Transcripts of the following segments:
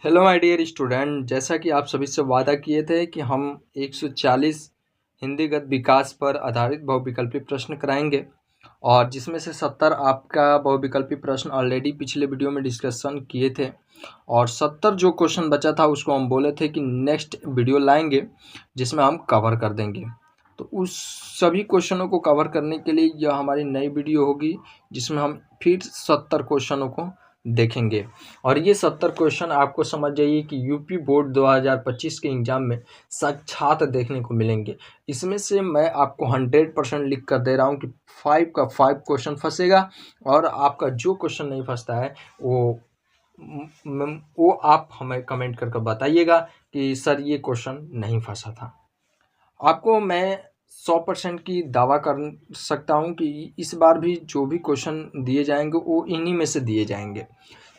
Hello my dear student, जैसा कि आप सभी से वादा किए थे कि हम 140 हिंदीगत विकास पर आधारित बहुविकल्पी प्रश्न कराएंगे और जिसमें से 70 आपका बहुविकल्पी प्रश्न ऑलरेडी पिछले वीडियो में डिस्कशन किए थे और 70 जो क्वेश्चन बचा था उसको हम बोले थे कि नेक्स्ट वीडियो लाएंगे जिसमें हम कवर कर देंगे। तो उस सभी क्वेश्चनों को कवर करने के लिए यह हमारी नई वीडियो होगी जिसमें हम फिर 70 क्वेश्चनों को देखेंगे। और ये 70 क्वेश्चन आपको समझ जाइए कि यूपी बोर्ड 2025 के एग्जाम में साक्षात देखने को मिलेंगे। इसमें से मैं आपको 100% लिख कर दे रहा हूँ कि 5 का 5 क्वेश्चन फंसेगा और आपका जो क्वेश्चन नहीं फंसता है वो आप हमें कमेंट करके बताइएगा कि सर ये क्वेश्चन नहीं फंसा था। आपको मैं 100% की दावा कर सकता हूं कि इस बार भी जो भी क्वेश्चन दिए जाएंगे वो इन्हीं में से दिए जाएंगे।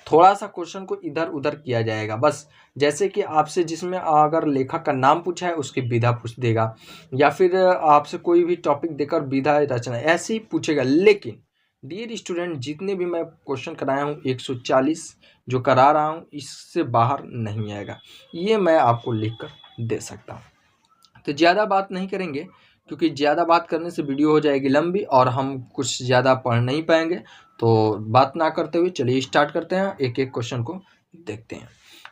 थोड़ा सा क्वेश्चन को इधर उधर किया जाएगा बस, जैसे कि आपसे जिसमें अगर लेखक का नाम पूछा है उसकी विधा पूछ देगा या फिर आपसे कोई भी टॉपिक देकर विधा रचना ऐसे ही पूछेगा। लेकिन डियर स्टूडेंट, जितने भी मैं क्वेश्चन कराया हूँ 140 जो करा रहा हूँ इससे बाहर नहीं आएगा, ये मैं आपको लिख कर दे सकता हूँ। तो ज़्यादा बात नहीं करेंगे क्योंकि ज़्यादा बात करने से वीडियो हो जाएगी लंबी और हम कुछ ज़्यादा पढ़ नहीं पाएंगे। तो बात ना करते हुए चलिए स्टार्ट करते हैं, एक एक क्वेश्चन को देखते हैं।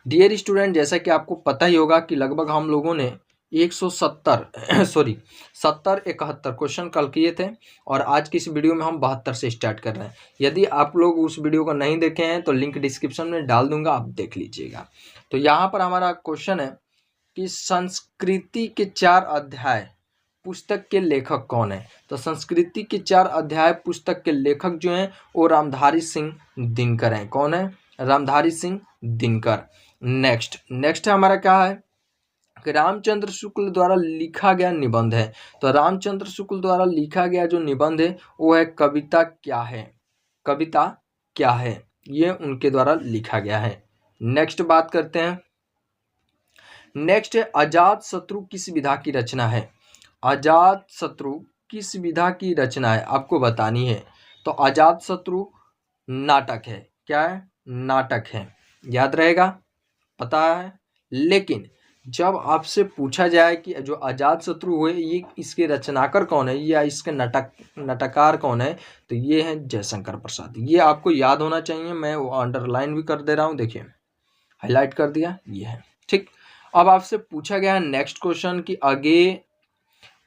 डियर स्टूडेंट, जैसा कि आपको पता ही होगा कि लगभग हम लोगों ने 170 सॉरी 70-71 क्वेश्चन कल किए थे और आज की इस वीडियो में हम 72 से स्टार्ट कर रहे हैं। यदि आप लोग उस वीडियो को नहीं देखे हैं तो लिंक डिस्क्रिप्शन में डाल दूंगा, आप देख लीजिएगा। तो यहाँ पर हमारा क्वेश्चन है कि संस्कृति के 4 अध्याय पुस्तक के लेखक कौन है। तो संस्कृति के 4 अध्याय पुस्तक के लेखक जो हैं वो रामधारी सिंह दिनकर हैं। कौन है? रामधारी सिंह दिनकर। नेक्स्ट हमारा क्या है कि रामचंद्र शुक्ल द्वारा लिखा गया निबंध है। तो रामचंद्र शुक्ल द्वारा लिखा गया जो निबंध है वो है कविता क्या है। कविता क्या है ये उनके द्वारा लिखा गया है। नेक्स्ट बात करते हैं। नेक्स्ट है अजात शत्रु किस विधा की रचना है। अजात शत्रु किस विधा की रचना है आपको बतानी है। तो अजात शत्रु नाटक है। क्या है? नाटक है। याद रहेगा, पता है। लेकिन जब आपसे पूछा जाए कि जो अजात शत्रु हुए ये इसके रचनाकार कौन है या इसके नाटककार कौन है, तो ये है जयशंकर प्रसाद। ये आपको याद होना चाहिए। मैं वो अंडरलाइन भी कर दे रहा हूँ, देखिए हाईलाइट कर दिया, ये है। ठीक, अब आपसे पूछा गया है नेक्स्ट क्वेश्चन कि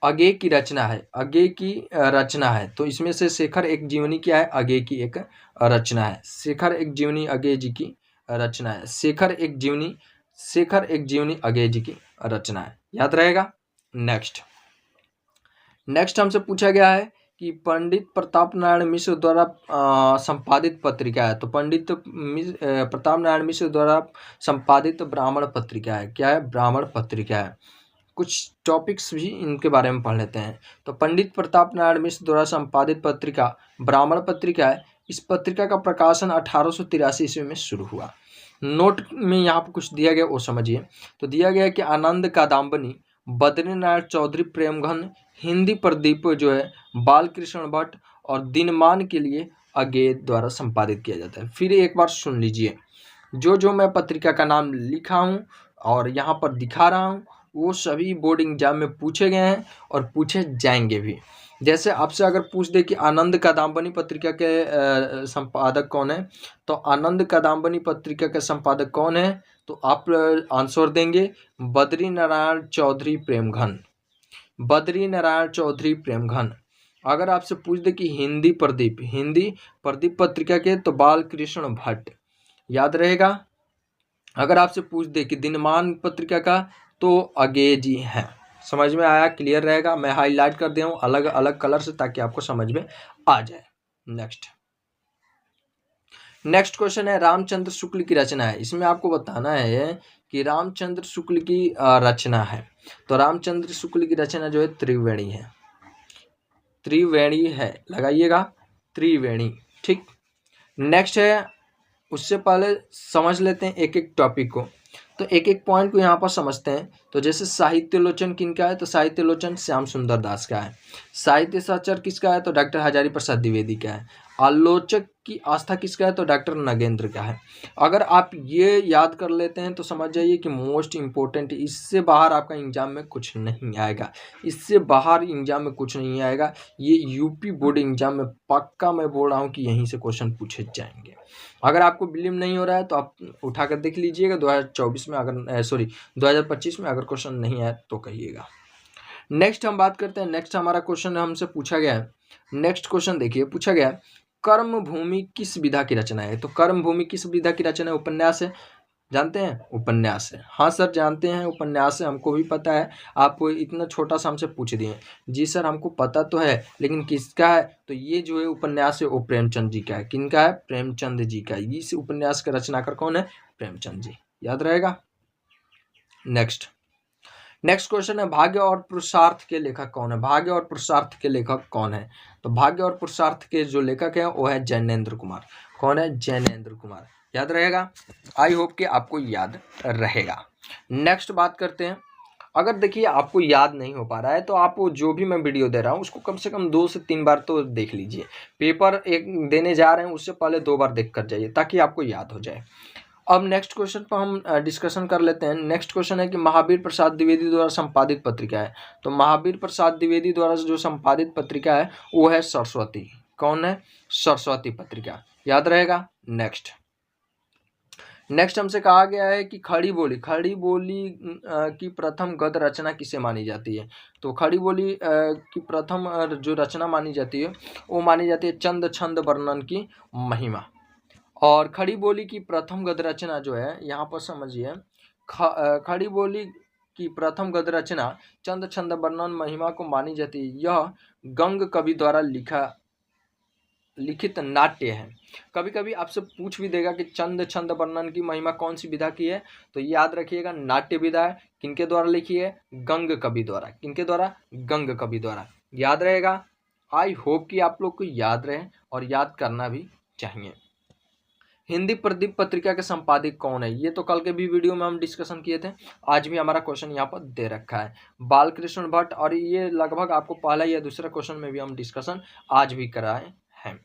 अगे की रचना है। अगे की रचना है तो इसमें से शेखर एक जीवनी क्या है? अगे की एक रचना है। शेखर एक जीवनी अगे जी की रचना है। शेखर एक जीवनी अगे जी की रचना है। याद रहेगा। नेक्स्ट हमसे पूछा गया है कि पंडित प्रताप नारायण मिश्र द्वारा संपादित पत्रिका है। तो प्रताप नारायण मिश्र द्वारा संपादित ब्राह्मण पत्रिका है। क्या है? ब्राह्मण पत्रिका है। कुछ टॉपिक्स भी इनके बारे में पढ़ लेते हैं। तो पंडित प्रताप नारायण मिश्र द्वारा संपादित पत्रिका ब्राह्मण पत्रिका है। इस पत्रिका का प्रकाशन 1883 ईस्वी में शुरू हुआ। नोट में यहाँ पर कुछ दिया गया वो समझिए। तो दिया गया है कि आनंद कादम्बनी बद्रीनारायण चौधरी प्रेमघन हिंदी प्रदीप जो है बालकृष्ण भट्ट और दिनमान के लिए अगे द्वारा संपादित किया जाता है। फिर एक बार सुन लीजिए, जो मैं पत्रिका का नाम लिखा हूँ और यहाँ पर दिखा रहा हूँ वो सभी बोर्ड एग्जाम में पूछे गए हैं और पूछे जाएंगे भी। जैसे आपसे अगर पूछ दे कि आनंद कादम्बनी पत्रिका के संपादक कौन है, तो आनंद कादम्बनी पत्रिका के संपादक कौन है, तो आप आंसर देंगे बद्रीनारायण चौधरी प्रेमघन। बद्रीनारायण चौधरी प्रेमघन। अगर आपसे पूछ दे कि हिंदी प्रदीप पत्रिका के, तो बालकृष्ण भट्ट। याद रहेगा। अगर आपसे पूछ दे कि दिनमान पत्रिका का, तो अगे जी हैं। समझ में आया? क्लियर रहेगा। मैं हाईलाइट कर दिया हूँ अलग अलग कलर से ताकि आपको समझ में आ जाए। नेक्स्ट क्वेश्चन है रामचंद्र शुक्ल की रचना है। इसमें आपको बताना है कि रामचंद्र शुक्ल की रचना है। तो रामचंद्र शुक्ल की रचना जो है त्रिवेणी है। त्रिवेणी है, लगाइएगा त्रिवेणी। ठीक, नेक्स्ट है। उससे पहले समझ लेते हैं एक एक टॉपिक को। तो तो एक एक पॉइंट को यहाँ पर समझते हैं। तो जैसे साहित्योलोचन किनका है, तो साहित्योलोचन श्याम सुंदर दास का है। साहित्य सहचर किसका है, तो डॉक्टर हजारी प्रसाद द्विवेदी का है। आलोचक की आस्था किसका है, तो डॉक्टर नगेंद्र का है। अगर आप ये याद कर लेते हैं तो समझ जाइए कि मोस्ट इम्पोर्टेंट, इससे बाहर आपका एग्जाम में कुछ नहीं आएगा, इससे बाहर एग्जाम में कुछ नहीं आएगा। ये यूपी बोर्ड एग्जाम में पक्का मैं बोल रहा हूँ कि यहीं से क्वेश्चन पूछे जाएंगे। अगर आपको बिलीव नहीं हो रहा है तो आप उठा कर देख लीजिएगा 2024 में, अगर 2025 में अगर क्वेश्चन नहीं आया तो कहिएगा। नेक्स्ट हम बात करते हैं। नेक्स्ट हमारा क्वेश्चन हमसे पूछा गया है। नेक्स्ट क्वेश्चन देखिए, पूछा गया है कर्म भूमि किस विधा की रचना है। तो कर्म भूमि किस विधा की रचना है, उपन्यास है। जानते हैं उपन्यास है, हाँ सर जानते हैं उपन्यास है, हमको भी पता है। आप इतना छोटा सा हमसे पूछ दिए, जी सर हमको पता तो है, लेकिन किसका है, तो ये जो है उपन्यास है वो प्रेमचंद जी का है। किनका है, प्रेमचंद जी का। इस उपन्यास का रचनाकार कौन है, प्रेमचंद जी, याद रहेगा। नेक्स्ट क्वेश्चन है भाग्य और पुरुषार्थ के लेखक कौन है। भाग्य और पुरुषार्थ के लेखक कौन है, तो भाग्य और पुरुषार्थ के जो लेखक है वो है जैनेन्द्र कुमार। कौन है, जैनेन्द्र कुमार, याद रहेगा। आई होप कि आपको याद रहेगा। नेक्स्ट बात करते हैं। अगर देखिए आपको याद नहीं हो पा रहा है तो आप जो भी मैं वीडियो दे रहा हूँ उसको कम से कम 2 से 3 बार तो देख लीजिए। पेपर एक देने जा रहे हैं उससे पहले 2 बार देख कर जाइए ताकि आपको याद हो जाए। अब नेक्स्ट क्वेश्चन पर हम डिस्कशन कर लेते हैं। नेक्स्ट क्वेश्चन है कि महावीर प्रसाद द्विवेदी द्वारा संपादित पत्रिका है। तो महावीर प्रसाद द्विवेदी द्वारा जो संपादित पत्रिका है वो है सरस्वती। कौन है, सरस्वती पत्रिका, याद रहेगा। नेक्स्ट हमसे कहा गया है कि खड़ी बोली की प्रथम गद्य रचना किसे मानी जाती है। तो खड़ी बोली की प्रथम जो रचना मानी जाती है वो मानी जाती है चंद छंद वर्णन की महिमा। और खड़ी बोली की प्रथम गद्य रचना जो है, यहाँ पर समझिए, खड़ी बोली की प्रथम गद्य रचना चंद छंद वर्णन महिमा को मानी जाती है। यह गंग कवि द्वारा लिखित नाट्य है। कभी कभी आपसे पूछ भी देगा कि चंद छंद वर्णन की महिमा कौन सी विधा की है, तो याद रखिएगा नाट्य विधा है। किनके द्वारा लिखी है, गंग कवि द्वारा। किनके द्वारा, गंग कवि द्वारा, याद रहेगा। आई होप कि आप लोग को याद रहे और याद करना भी चाहिए। हिंदी प्रदीप पत्रिका के संपादक कौन है, ये तो कल के भी वीडियो में हम डिस्कशन किए थे, आज भी हमारा क्वेश्चन यहाँ पर दे रखा है, बालकृष्ण भट्ट। और ये लगभग आपको पहला या दूसरा क्वेश्चन में भी हम डिस्कशन आज भी कराए हैं।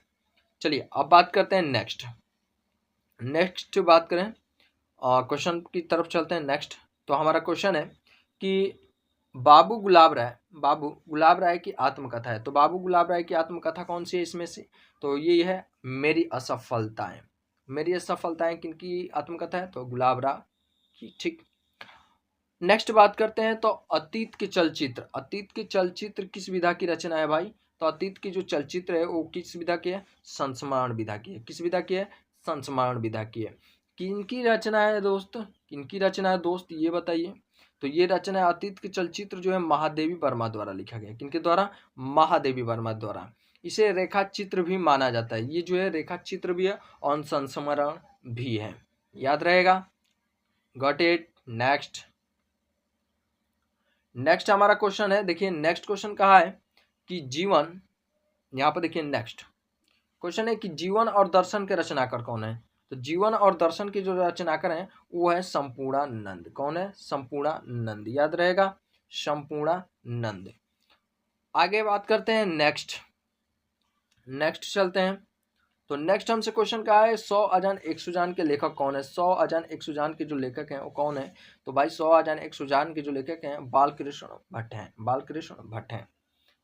चलिए अब बात करते हैं नेक्स्ट बात करें, क्वेश्चन की तरफ चलते हैं। नेक्स्ट तो हमारा क्वेश्चन है कि बाबू गुलाब राय की आत्मकथा है। तो बाबू गुलाब राय की आत्मकथा कौन सी है इसमें से, तो ये है मेरी असफलताएं। मेरी असफलताएं किनकी आत्मकथा है, तो गुलाब राय की, ठीक। नेक्स्ट बात करते हैं तो अतीत के चलचित्र किस विधा की रचना है भाई। तो अतीत की जो चलचित्र है वो किस विधा की है, संस्मरण विधा की है। किस विधा की है, संस्मरण विधा की है। किनकी रचना है दोस्त, ये बताइए। तो ये रचना है अतीत के चलचित्र जो है महादेवी वर्मा द्वारा लिखा गया। किनके द्वारा, महादेवी वर्मा द्वारा। इसे रेखा चित्र भी माना जाता है। ये जो है रेखा चित्र भी है और संस्मरण भी है, याद रहेगा। Got it. नेक्स्ट हमारा क्वेश्चन है, देखिए नेक्स्ट क्वेश्चन कहा है कि जीवन, यहाँ पर देखिए नेक्स्ट क्वेश्चन है कि जीवन और दर्शन के रचनाकार कौन है। तो जीवन और दर्शन के जो रचनाकार हैं वो है संपूर्णानंद। कौन है, संपूर्णानंद, याद रहेगा, संपूर्णानंद। आगे बात करते हैं नेक्स्ट चलते हैं। तो नेक्स्ट हमसे क्वेश्चन कहा है 100 अजान 1 सुजान के लेखक कौन है। 100 अजान 1 सुजान के जो लेखक हैं वो कौन है, तो भाई 100 अजान 1 सुजान के जो लेखक हैं बालकृष्ण भट्ट हैं।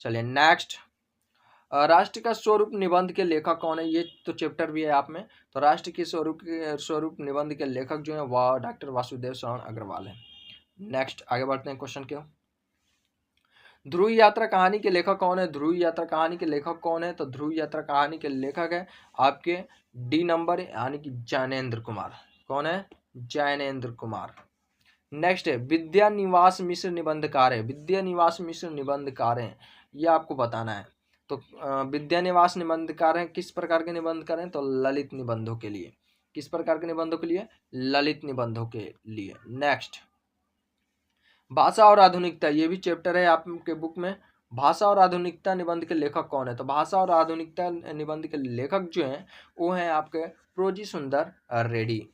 चलिए नेक्स्ट, राष्ट्र का स्वरूप निबंध के लेखक कौन है, ये तो चैप्टर भी है आप में। तो राष्ट्र के स्वरूप निबंध के लेखक जो है वह डॉक्टर वासुदेव शरण अग्रवाल है। नेक्स्ट आगे बढ़ते हैं क्वेश्चन के। ध्रुव यात्रा कहानी के लेखक कौन है। ध्रुव यात्रा कहानी के लेखक कौन है, तो ध्रुव यात्रा कहानी के लेखक है आपके डी नंबर यानी कि जैनेन्द्र कुमार। कौन है, जैनेन्द्र कुमार। नेक्स्ट है विद्या निवास मिश्र निबंधकार है। विद्या निवास मिश्र निबंधकार हैं, ये आपको बताना है। तो विद्या निवास निबंधकार हैं, किस प्रकार के निबंधकार हैं, तो ललित निबंधों के लिए। किस प्रकार के निबंधों के लिए, ललित निबंधों के लिए। नेक्स्ट भाषा और आधुनिकता, ये भी चैप्टर है आपके बुक में। भाषा और आधुनिकता निबंध के लेखक कौन है, तो भाषा और आधुनिकता निबंध के लेखक जो हैं वो हैं आपके प्रोजी सुंदर रेड्डी।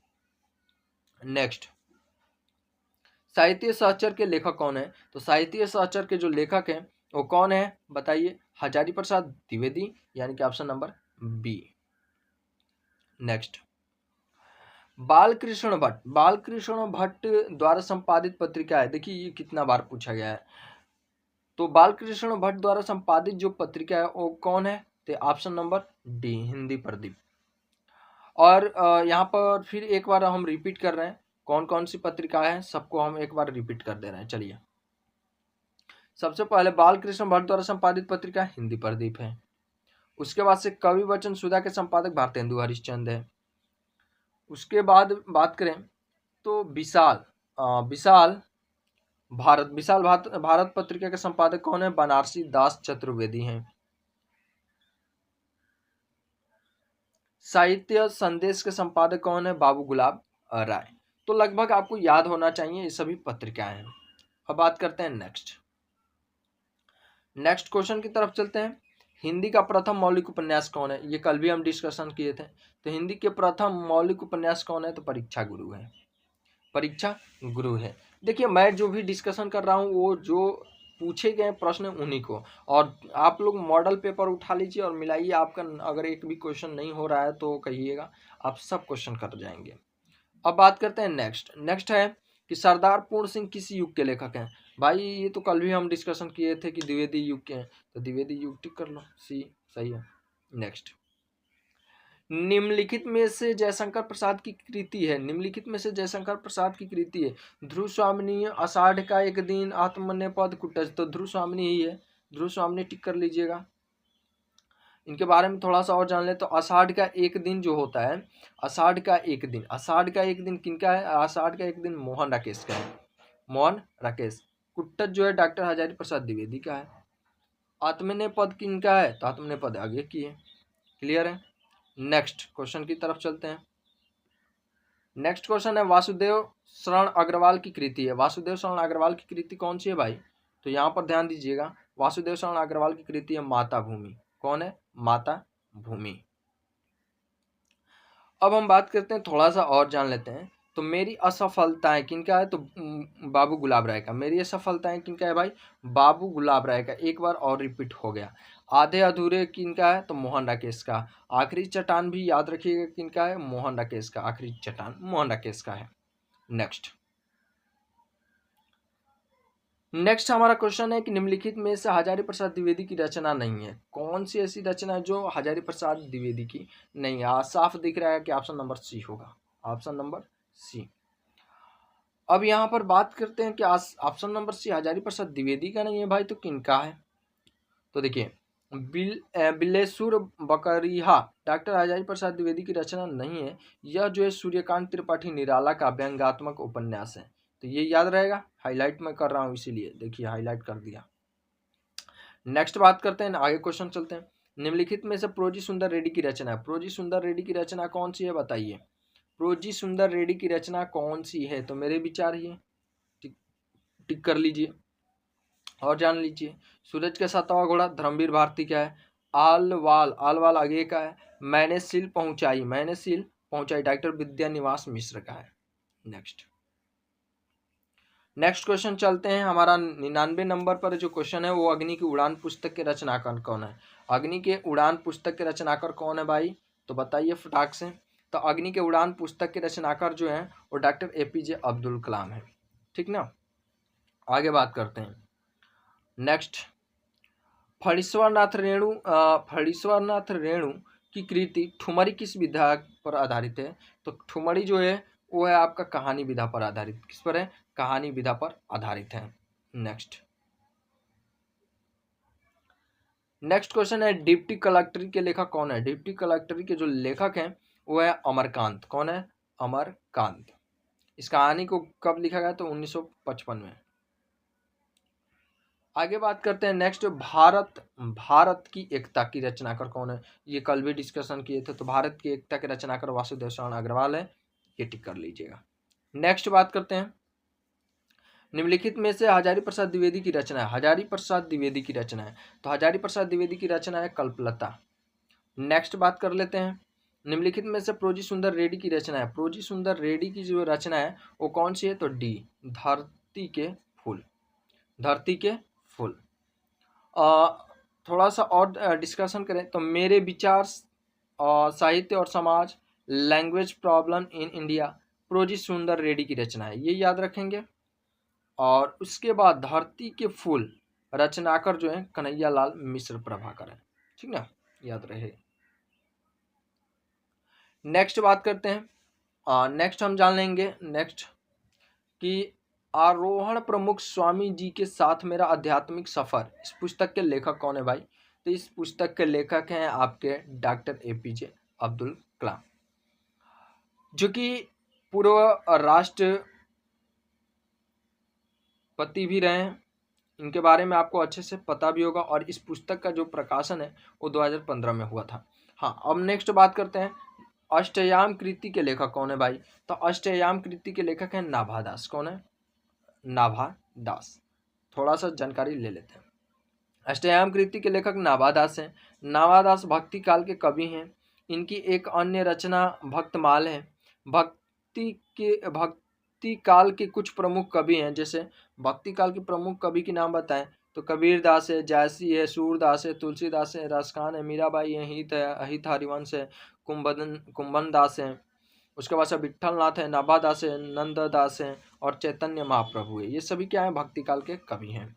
नेक्स्ट साहित्य सहचर के लेखक कौन है? तो साहित्य सहचर के जो लेखक हैं वो कौन है बताइए? हजारी प्रसाद द्विवेदी, यानी कि option number B. Next, Balkrishna Bhatt. Balkrishna Bhatt द्वारा संपादित पत्रिका है, देखिए ये कितना बार पूछा गया है। तो बालकृष्ण भट्ट द्वारा संपादित जो पत्रिका है वो कौन है? तो option number D, Hindi Pradeep. और यहाँ पर फिर एक बार हम रिपीट कर रहे हैं कौन कौन सी पत्रिका है, सबको हम एक बार रिपीट कर दे रहे हैं। चलिए, सबसे पहले बालकृष्ण भट्ट द्वारा संपादित पत्रिका हिंदी प्रदीप है। उसके बाद से कवि वचन सुधा के संपादक भारतेंदु हरिश्चंद्र है। उसके बाद बात करें तो विशाल भारत पत्रिका के संपादक कौन है? बनारसी दास चतुर्वेदी हैं। साहित्य संदेश के संपादक कौन है? बाबू गुलाब राय। तो लगभग आपको याद होना चाहिए ये सभी पत्रिकाएं हैं। अब बात करते हैं नेक्स्ट क्वेश्चन की तरफ चलते हैं। हिंदी का प्रथम मौलिक उपन्यास कौन है? ये कल भी हम डिस्कशन किए थे। तो हिंदी के प्रथम मौलिक उपन्यास कौन है? तो परीक्षा गुरु है। परीक्षा गुरु है। देखिए, मैं जो भी डिस्कशन कर रहा हूँ वो जो पूछे गए प्रश्न उन्हीं को, और आप लोग मॉडल पेपर उठा लीजिए और मिलाइए। आपका अगर एक भी क्वेश्चन नहीं हो रहा है तो कहिएगा, आप सब क्वेश्चन कर जाएंगे। अब बात करते हैं नेक्स्ट है कि सरदार पूर्ण सिंह किस युग के लेखक हैं? भाई ये तो कल भी हम डिस्कशन किए थे कि द्विवेदी युग के हैं, तो द्विवेदी युग टिक कर लो, सी सही है। नेक्स्ट, निम्नलिखित में से जयशंकर प्रसाद की कृति है। निम्नलिखित में से जयशंकर प्रसाद की कृति है ध्रुव स्वामिनी, आषाढ़ का एक दिन, आत्मनेपद, कुटज। तो ध्रुव स्वामिनी ही है, ध्रुव स्वामिनी टिक कर लीजिएगा। इनके बारे में थोड़ा सा और जान ले तो आषाढ़ का एक दिन जो होता है, आषाढ़ का एक दिन किनका है? आषाढ़ का एक दिन मोहन राकेश का है, मोहन राकेश। कुट्टज जो है डॉक्टर हजारी प्रसाद द्विवेदी का है। आत्मनेपद किनका है? तो आत्मनेपद आगे की है। क्लियर है? नेक्स्ट क्वेश्चन की तरफ चलते हैं। नेक्स्ट क्वेश्चन है वासुदेव शरण अग्रवाल की कृति है। वासुदेव शरण अग्रवाल की कृति कौन सी है भाई? तो यहाँ पर ध्यान दीजिएगा, वासुदेव शरण अग्रवाल की कृति है माता भूमि। कौन है? माता भूमि। अब हम बात करते हैं, थोड़ा सा और जान लेते हैं। तो मेरी असफलताएं किनका है? तो बाबू गुलाब राय का। मेरी असफलताएं किनका है भाई? बाबू गुलाब राय का। एक बार और रिपीट हो गया। आधे अधूरे किनका है? तो मोहन राकेश का। आखिरी चट्टान भी याद रखिएगा किनका है? मोहन राकेश का। आखिरी चट्टान मोहन राकेश का है। नेक्स्ट हमारा क्वेश्चन है कि निम्नलिखित में से हजारी प्रसाद द्विवेदी की रचना नहीं है। कौन सी ऐसी रचना है जो हजारी प्रसाद द्विवेदी की नहीं है? साफ दिख रहा है कि ऑप्शन नंबर सी होगा, ऑप्शन नंबर सी। अब यहाँ पर बात करते हैं कि option number C Hazari Prasad Dwivedi का नहीं है भाई, तो किनका है? तो देखिए, बिल्लेश्वर बकरिहा डॉक्टर हजारी प्रसाद द्विवेदी की रचना नहीं है। यह जो है सूर्यकांत त्रिपाठी निराला का व्यंग्यात्मक उपन्यास है। तो ये याद रहेगा, हाईलाइट मैं कर रहा हूँ इसीलिए, देखिए हाईलाइट कर दिया। नेक्स्ट बात करते हैं, आगे क्वेश्चन चलते हैं। निम्नलिखित में से प्रोजी सुंदर रेड्डी की रचना है। प्रोजी सुंदर रेड्डी की रचना कौन सी है बताइए? प्रोजी सुंदर रेड्डी की रचना कौन सी है? तो मेरे विचार ही टिक कर लीजिए और जान लीजिए। सूरज के सातवां घोड़ा धर्मवीर भारती का है। आलवाल आगे का है। मैंने सील पहुंचाई डॉक्टर विद्यानिवास मिश्र का है। नेक्स्ट क्वेश्चन चलते हैं। हमारा 99 नंबर पर जो क्वेश्चन है वो अग्नि की उड़ान पुस्तक के रचनाकार कौन है? अग्नि के उड़ान पुस्तक के रचनाकार कौन है भाई? तो बताइए फटाक से। तो अग्नि के उड़ान पुस्तक के रचनाकार जो है वो डॉक्टर APJ अब्दुल कलाम है। ठीक ना? आगे बात करते हैं। नेक्स्ट, फणीश्वरनाथ रेणु की कृति ठुमरी किस विधा पर आधारित है? तो ठुमरी जो है वो है आपका कहानी विधा पर आधारित। किस पर है? कहानी विधा पर आधारित है। नेक्स्ट क्वेश्चन है डिप्टी कलेक्टरी के लेखक कौन है? डिप्टी कलेक्टरी के जो लेखक हैं वो है अमरकांत। कौन है? अमरकांत। इस कहानी को कब लिखा गया? तो 1955 में। आगे बात करते हैं। नेक्स्ट, भारत की एकता की रचनाकार कौन है? ये कल भी डिस्कशन किए थे। तो भारत की एकता के रचनाकार वासुदेव शरण अग्रवाल है, ये टिक कर लीजिएगा। नेक्स्ट बात करते हैं, निम्नलिखित में से हजारी प्रसाद द्विवेदी की रचना है। हजारी प्रसाद द्विवेदी की रचना है, तो हजारी प्रसाद द्विवेदी की रचना है कल्पलता। नेक्स्ट बात कर लेते हैं, निम्नलिखित में से प्रोजी सुंदर रेड्डी की रचना है। प्रोजी सुंदर रेड्डी की जो रचना है वो कौन सी है? तो डी, धरती धरती के फूल, धरती के फूल। थोड़ा सा और डिस्कशन करें तो मेरे विचार, साहित्य और समाज, लैंग्वेज प्रॉब्लम इन इंडिया, प्रोजी सुंदर रेड्डी की रचना है, ये याद रखेंगे। और उसके बाद धरती के फूल रचनाकार जो है कन्हैया लाल मिश्र प्रभाकर है, ठीक ना, याद रहे। नेक्स्ट बात करते हैं, नेक्स्ट हम जान लेंगे नेक्स्ट कि आरोहण प्रमुख स्वामी जी के साथ मेरा आध्यात्मिक सफर, इस पुस्तक के लेखक कौन है भाई? तो इस पुस्तक के लेखक हैं आपके डॉक्टर APJ अब्दुल कलाम, जो कि पूर्व राष्ट्रपति भी रहे हैं। इनके बारे में आपको अच्छे से पता भी होगा, और इस पुस्तक का जो प्रकाशन है वो 2015 में हुआ था। हाँ, अब नेक्स्ट बात करते हैं, अष्टयाम कृति के लेखक कौन है भाई? तो अष्टयाम कृति के लेखक हैं नाभा दास। कौन है? नाभा दास। थोड़ा सा जानकारी ले लेते हैं। अष्टयाम कृति के लेखक नाभा दास हैं। नाभा दास भक्ति काल के कवि हैं। इनकी एक अन्य रचना भक्तमाल है। भक्ति काल के कुछ प्रमुख कवि हैं, जैसे भक्ति काल के प्रमुख कवि के नाम बताएं तो कबीर दास है, जायसी है, सूरदास है, तुलसीदास है, रसखान है, मीराबाई है, हित हरिवंश है, कुंभन दास है, उसके बाद से विठल नाथ है, नाभा दास है, नंद दास है और चैतन्य महाप्रभु है। ये सभी क्या है? भक्ति काल के कवि हैं।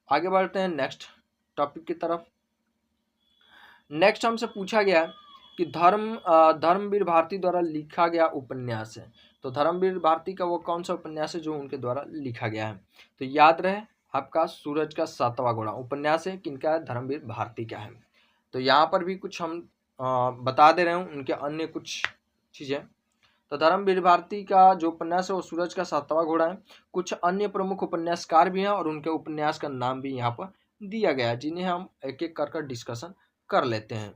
आगे बढ़ते हैं नेक्स्ट टॉपिक की तरफ। नेक्स्ट हमसे पूछा गया कि धर्मवीर भारती द्वारा लिखा गया उपन्यास है। तो धर्मवीर भारती का वो कौन सा उपन्यास है जो उनके द्वारा लिखा गया है? तो याद रहे आपका सूरज का सातवां घोड़ा उपन्यास है। किनका है? धर्मवीर भारती का है। तो यहाँ पर भी कुछ हम बता दे रहे हूँ उनके अन्य कुछ चीज़ें। तो धर्मवीर भारती का जो उपन्यास है वो सूरज का सातवां घोड़ा है। कुछ अन्य प्रमुख उपन्यासकार भी हैं और उनके उपन्यास का नाम भी यहाँ पर दिया गया है, जिन्हें हम एक एक कर डिस्कशन कर लेते हैं।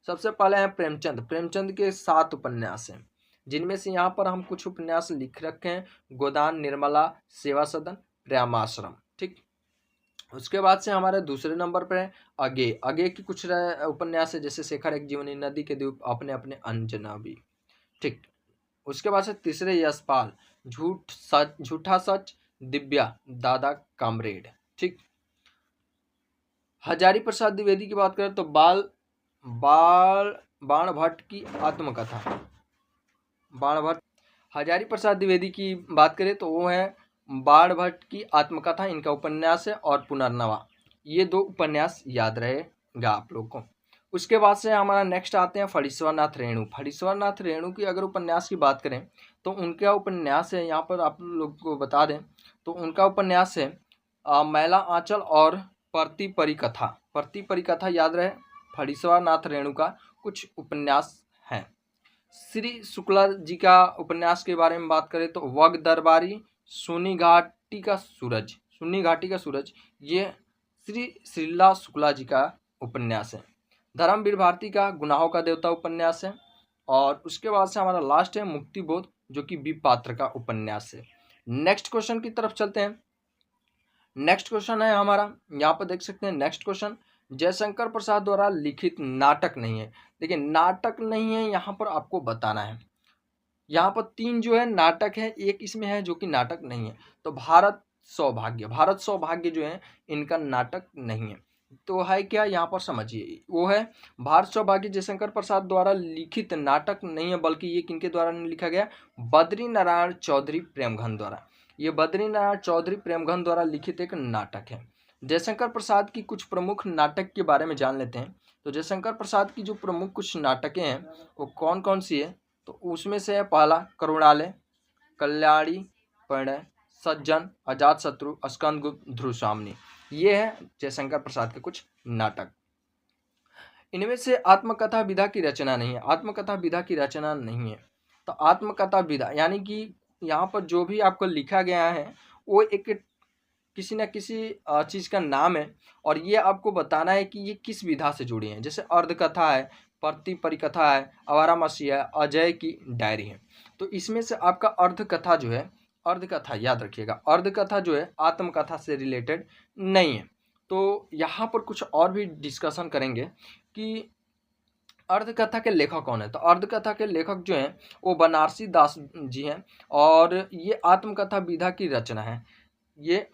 सबसे पहले है प्रेमचंद। प्रेमचंद के 7 उपन्यास हैं, जिनमें से यहाँ पर हम कुछ उपन्यास लिख रखे हैं। गोदान, निर्मला, सेवा सदन, प्रेमाश्रम, ठीक। उसके बाद से हमारे दूसरे नंबर पर है अगे। अगे की कुछ उपन्यास है, जैसे शेखर एक जीवनी, नदी के द्वीप, अपने अपने अंजनबी, ठीक। उसके बाद से तीसरे यशपाल, झूठा सच, दिव्या, दादा कामरेड, ठीक। हजारी प्रसाद द्विवेदी की बात करें तो बाण भट्ट की आत्मकथा, बाण भट्ट। हजारी प्रसाद द्विवेदी की बात करें तो वो है बाण भट्ट की आत्मकथा, इनका उपन्यास है, और पुनर्नवा। ये 2 उपन्यास याद रहेगा आप लोग को। उसके बाद से हमारा नेक्स्ट आते हैं फणीश्वरनाथ रेणु। फणीश्वरनाथ रेणु की अगर उपन्यास की बात करें तो उनका उपन्यास है, यहाँ पर आप लोग को बता दें तो उनका उपन्यास है मैला आंचल और परती परिकथा। परती परिकथा याद रहे, फणीश्वरनाथ रेणु का कुछ उपन्यास हैं। श्री शुक्ला जी का उपन्यास के बारे में बात करें तो वग दरबारी, सुन्नी घाटी का सूरज, सुन्नी घाटी का सूरज, ये श्री श्रीला शुक्ला जी का उपन्यास है। धर्मवीर भारती का गुनाहों का देवता उपन्यास है। और उसके बाद से हमारा लास्ट है मुक्तिबोध, जो कि बी पात्र का उपन्यास है। नेक्स्ट क्वेश्चन की तरफ चलते हैं। नेक्स्ट क्वेश्चन है हमारा, यहाँ पर देख सकते हैं नेक्स्ट क्वेश्चन, जयशंकर प्रसाद द्वारा लिखित नाटक नहीं है। देखिए नाटक नहीं है, यहाँ पर आपको बताना है। यहाँ पर 3 जो है नाटक है, एक इसमें है जो कि नाटक नहीं है। तो भारत सौभाग्य जो है इनका नाटक नहीं है। तो है क्या, यहाँ पर समझिए, वो है भारत सौभाग्य जयशंकर प्रसाद द्वारा लिखित नाटक नहीं है, बल्कि ये किनके द्वारा लिखा गया? बद्री नारायण चौधरी प्रेमघन द्वारा। ये बद्री नारायण चौधरी प्रेमघन द्वारा लिखित एक नाटक है। जयशंकर प्रसाद की कुछ प्रमुख नाटक के बारे में जान लेते हैं। तो जयशंकर प्रसाद की जो प्रमुख कुछ नाटकें हैं वो कौन कौन सी है? तो उसमें से है पहला करुणालय, कल्याणी, परिणय, सज्जन, अजात शत्रु, स्कंद गुप्त, ध्रुव सामनी। ये है जयशंकर प्रसाद के कुछ नाटक। इनमें से आत्मकथा विधा की रचना नहीं है। आत्मकथा विधा की रचना नहीं है। तो आत्मकथा विधा यानी कि यहाँ पर जो भी आपको लिखा गया है वो एक किसी न किसी चीज़ का नाम है, और ये आपको बताना है कि ये किस विधा से जुड़ी हैं। जैसे अर्धकथा है, परती परिकथा है, आवारा मसीह है, अजय की डायरी है। तो इसमें से आपका अर्धकथा जो है, अर्धकथा याद रखिएगा, अर्धकथा जो है आत्मकथा से रिलेटेड नहीं है। तो यहाँ पर कुछ और भी डिस्कशन करेंगे कि अर्धकथा के लेखक कौन है। तो अर्धकथा के लेखक जो हैं वो बनारसी दास जी हैं, और ये आत्मकथा विधा की रचना है। ये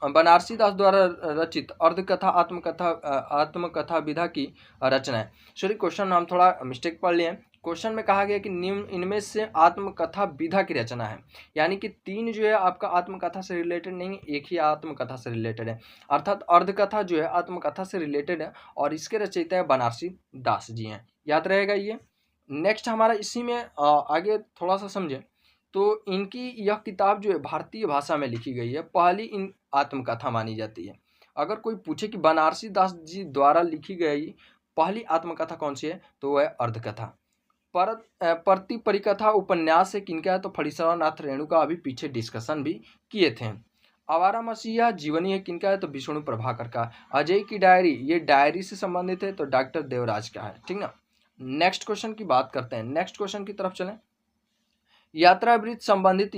बनारसी दास द्वारा रचित अर्धकथा आत्मकथा विधा की रचना है। सॉरी, क्वेश्चन हम थोड़ा मिस्टेक पढ़ लिए हैं। क्वेश्चन में कहा गया कि निम्न इनमें से आत्मकथा विधा की रचना है, यानी कि तीन जो है आपका आत्मकथा से रिलेटेड नहीं, एक ही आत्मकथा से रिलेटेड है, अर्थात अर्धकथा जो है आत्मकथा से रिलेटेड है और इसके रचयिता है बनारसी दास जी हैं। याद रहेगा ये। नेक्स्ट हमारा इसी में आगे थोड़ा सा समझें तो इनकी यह किताब जो है भारतीय भाषा में लिखी गई है, पहली इन आत्मकथा मानी जाती है। अगर कोई पूछे कि बनारसी दास जी द्वारा लिखी गई पहली आत्मकथा कौन सी है, तो वह है अर्धकथा। प्रति परिकथा उपन्यास है किनका है, तो फणीश्वरनाथ नाथ रेणुका अभी पीछे डिस्कशन भी किए थे। आवारा मसीहा जीवनी है किनका है, तो विष्णु प्रभाकर का। अजय की डायरी, ये डायरी से संबंधित है, तो डॉक्टर देवराज का है। ठीक ना। नेक्स्ट क्वेश्चन की बात करते हैं, नेक्स्ट क्वेश्चन की तरफ चलें। यात्रावृत्त संबंधित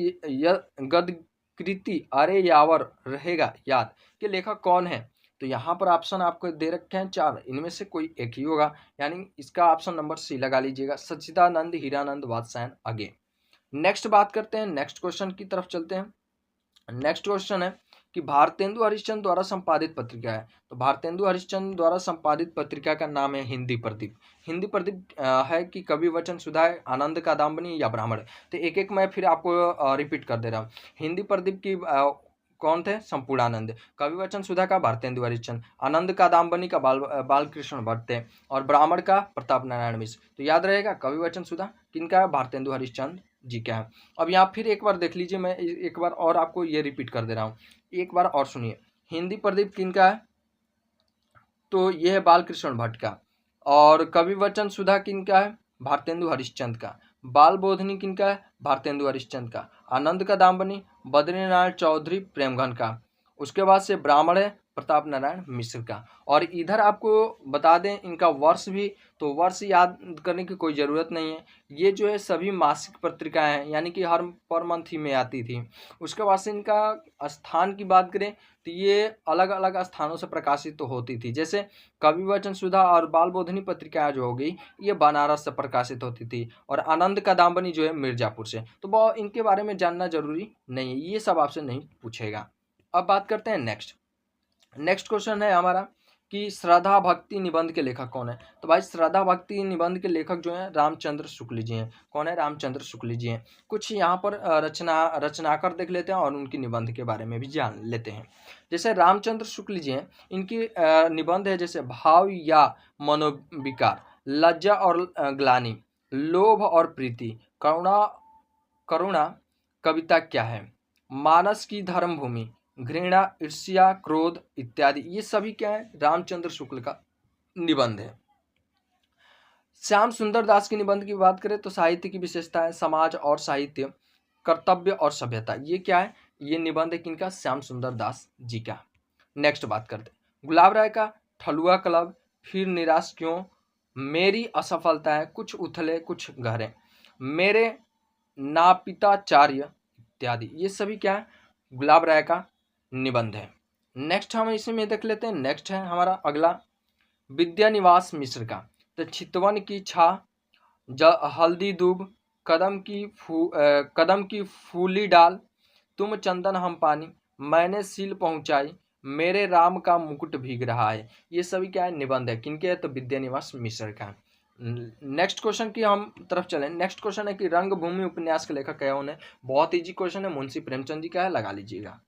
गद्य कृति अरे यावर रहेगा याद के लेखक कौन है, तो यहाँ पर ऑप्शन आपको दे रखे हैं 4, इनमें से कोई एक ही होगा, यानी इसका ऑप्शन नंबर सी लगा लीजिएगा, सच्चिदानंद हीरानंद वात्स्यायन अगे। नेक्स्ट बात करते हैं, नेक्स्ट क्वेश्चन की तरफ चलते हैं। नेक्स्ट क्वेश्चन है कि भारतेंदु हरिश्चंद्र द्वारा संपादित पत्रिका है, तो भारतेंदु हरिश्चंद्र द्वारा संपादित पत्रिका का नाम है हिंदी प्रदीप। हिंदी प्रदीप है कि कवि वचन सुधा है, आनंद कादम्बनी या ब्राह्मण। तो एक एक मैं फिर आपको रिपीट कर दे रहा हूँ। हिंदी प्रदीप की कौन थे, संपूर्णानंद। कवि वचन सुधा का भारतेंदु हरिश्चंद्र। आनंद कादम्बनी का बालकृष्ण भट्ट थे। और ब्राह्मण का प्रताप नारायण मिश्र। तो याद रहेगा कवि वचन सुधा किनका है, भारतेंदु हरिश्चंद्र जी का है। अब यहाँ फिर एक बार देख लीजिए, मैं एक बार और आपको ये रिपीट कर दे रहा हूँ, एक बार और सुनिए। हिंदी प्रदीप किनका है, तो ये है बालकृष्ण भट्ट का। और कवि वचन सुधा किनका है, भारतेंदु हरिश्चंद्र का। बाल बोधनी किनका है, भारतेंदु हरिश्चंद्र का। आनंद का दाम्बनी बद्रीनारायण चौधरी प्रेमघन का। उसके बाद से ब्राह्मण है प्रताप नारायण मिश्र का। और इधर आपको बता दें इनका वर्ष भी, तो वर्ष याद करने की कोई ज़रूरत नहीं है, ये जो है सभी मासिक पत्रिकाएं हैं, यानी कि हर पर मंथ ही में आती थी। उसके बाद से इनका स्थान की बात करें तो ये अलग अलग स्थानों से प्रकाशित तो होती थी, जैसे कवि वचन सुधा और बाल बोधनी पत्रिकाएं जो हो गई ये बनारस से प्रकाशित होती थी, और आनंद का दाम्बनी जो है मिर्जापुर से। तो बहुत इनके बारे में जानना जरूरी नहीं है, ये सब आपसे नहीं पूछेगा। अब बात करते हैं नेक्स्ट क्वेश्चन है हमारा कि श्रद्धा भक्ति निबंध के लेखक कौन है, तो भाई श्रद्धा भक्ति निबंध के लेखक जो हैं रामचंद्र शुक्ल जी हैं। कौन है, रामचंद्र शुक्ल जी हैं। कुछ यहाँ पर रचनाकर देख लेते हैं और उनकी निबंध के बारे में भी जान लेते हैं। जैसे रामचंद्र शुक्ल जी हैं, इनकी निबंध है जैसे भाव या मनोविकार, लज्जा और ग्लानि, लोभ और प्रीति, करुणा कविता क्या है, मानस की धर्मभूमि, घृणा, ईर्ष्या, क्रोध इत्यादि, ये सभी क्या है, रामचंद्र शुक्ल का निबंध है। श्याम सुंदर दास की निबंध की बात करें तो साहित्य की विशेषता है समाज और साहित्य, कर्तव्य और सभ्यता, ये क्या है, ये निबंध है किनका, श्याम सुंदर दास जी का। नेक्स्ट बात करते हैं गुलाब राय का ठलुआ क्लब, फिर निराश क्यों, मेरी असफलता है, कुछ उथले कुछ गहरे, मेरे नापिताचार्य इत्यादि, ये सभी क्या है, गुलाब राय का निबंध है। नेक्स्ट हम इसी में देख लेते हैं। नेक्स्ट है हमारा अगला विद्यानिवास मिश्र का, तो चितवन की छा, हल्दी दूब, कदम की फूली डाल, तुम चंदन हम पानी, मैंने सील पहुंचाई, मेरे राम का मुकुट भीग रहा है, ये सभी क्या है, निबंध है किनके है, तो विद्यानिवास मिश्र का। नेक्स्ट क्वेश्चन की हम तरफ चलें। नेक्स्ट क्वेश्चन है कि रंगभूमि उपन्यास के लेखक है उन्हें, बहुत इजी क्वेश्चन है, मुंशी प्रेमचंद जी का है, लगा लीजिएगा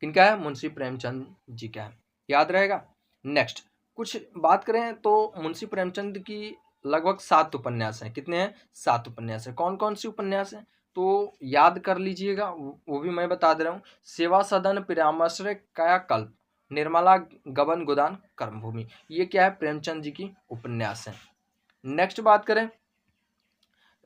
किनका है, मुंशी प्रेमचंद जी का है, याद रहेगा। नेक्स्ट कुछ बात करें तो मुंशी प्रेमचंद की लगभग 7 उपन्यास हैं, कितने हैं, 7 उपन्यास हैं। कौन कौन सी उपन्यास हैं, तो याद कर लीजिएगा, वो भी मैं बता दे रहा हूँ। सेवा सदन, प्रेमाश्रय, कायाकल्प, निर्मला, गबन गोदान, कर्मभूमि, ये क्या है, प्रेमचंद जी की उपन्यास है। नेक्स्ट बात करें